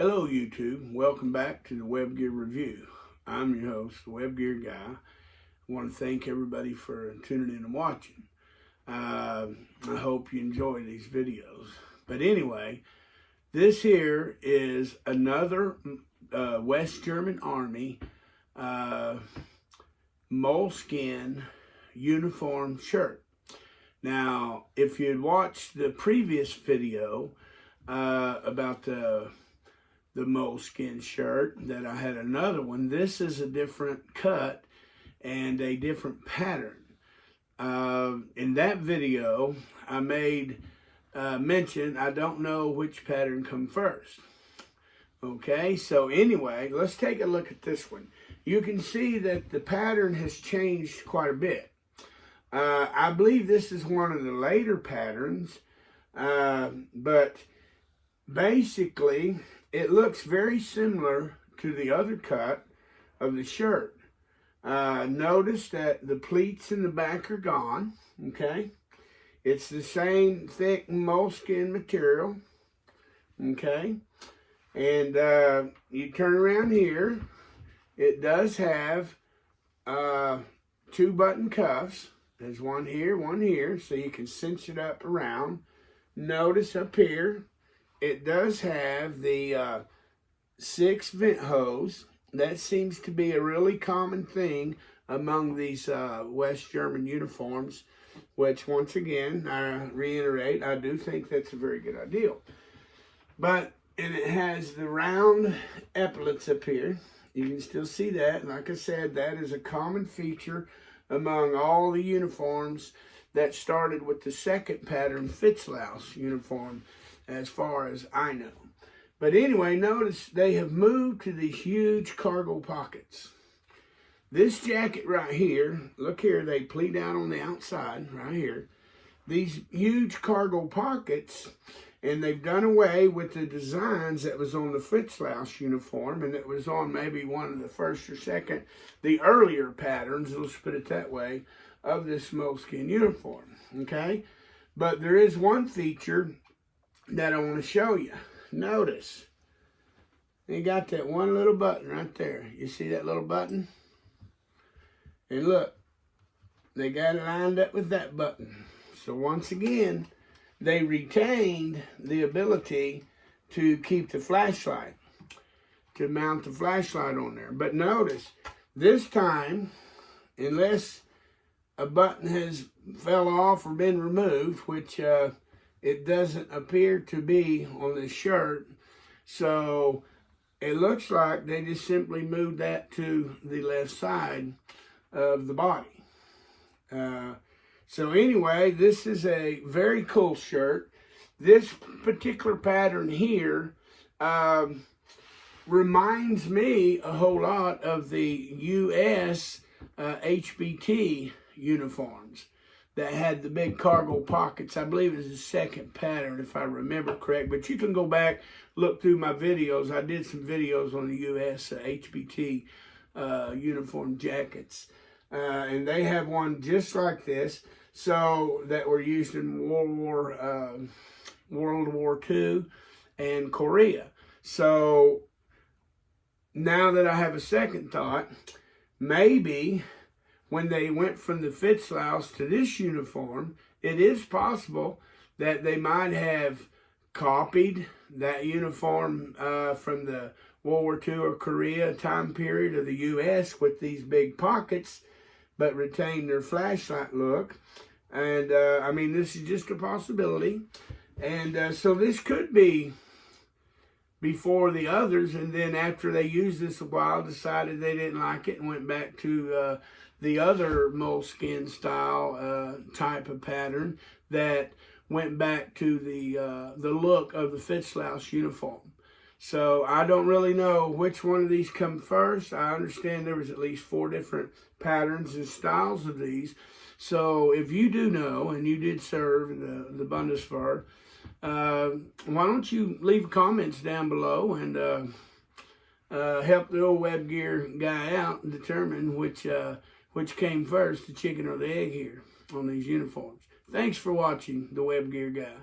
Hello YouTube, welcome back to the Web Gear Review. I'm your host, the Web Gear Guy. I want to thank everybody for tuning in and watching. I hope you enjoy these videos. But anyway, this here is another West German Army moleskin uniform shirt. Now, if you'd watched the previous video about the moleskin shirt, that I had another one. This is a different cut and a different pattern. In that video, I made mention, I don't know which pattern come first. Okay, so anyway, let's take a look at this one. You can see that the pattern has changed quite a bit. I believe this is one of the later patterns, but basically, it looks very similar to the other cut of the shirt. Notice that the pleats in the back are gone, okay? It's the same thick moleskin material, okay? And you turn around here, it does have 2 button cuffs. There's one here, so you can cinch it up around. Notice up here, it does have the 6 vent hose. That seems to be a really common thing among these West German uniforms, which once again, I reiterate, I do think that's a very good idea. And it has the round epaulets up here. You can still see that. Like I said, that is a common feature among all the uniforms that started with the second pattern Fitzlaus uniform, as far as I know. But anyway, notice they have moved to these huge cargo pockets. This jacket right here, look here, they pleat out on the outside, right here. These huge cargo pockets, and they've done away with the designs that was on the Fitzlaus uniform, and it was on maybe one of the first or second, the earlier patterns, let's put it that way, of this moleskin uniform, okay? But there is one feature that I want to show you. Notice, they got that one little button right there. You see that little button? And look, they got it lined up with that button. So once again, they retained the ability to keep the flashlight, to mount the flashlight on there. But notice, this time, unless a button has fell off or been removed, which it doesn't appear to be on this shirt, so it looks like they just simply moved that to the left side of the body. So anyway, this is a very cool shirt. This particular pattern here reminds me a whole lot of the U.S. HBT uniforms that had the big cargo pockets. I believe it was the second pattern, if I remember correct. But you can go back, look through my videos. I did some videos on the U.S. HBT uniform jackets. And they have one just like this, so that were used in World War II and Korea. So now that I have a second thought, maybe when they went from the Fitzlaus to this uniform, it is possible that they might have copied that uniform from the World War II or Korea time period of the U.S. with these big pockets, but retained their flashlight look. And I mean, this is just a possibility. And so this could be before the others, and then after they used this a while, decided they didn't like it and went back to the other moleskin style type of pattern that went back to the look of the Fitzlaus uniform. So I don't really know which one of these come first. I understand there was at least 4 different patterns and styles of these. So if you do know, and you did serve in the Bundeswehr, why don't you leave comments down below and help the old Web Gear guy out and determine which came first, the chicken or the egg here on these uniforms. Thanks for watching the Web Gear Guy.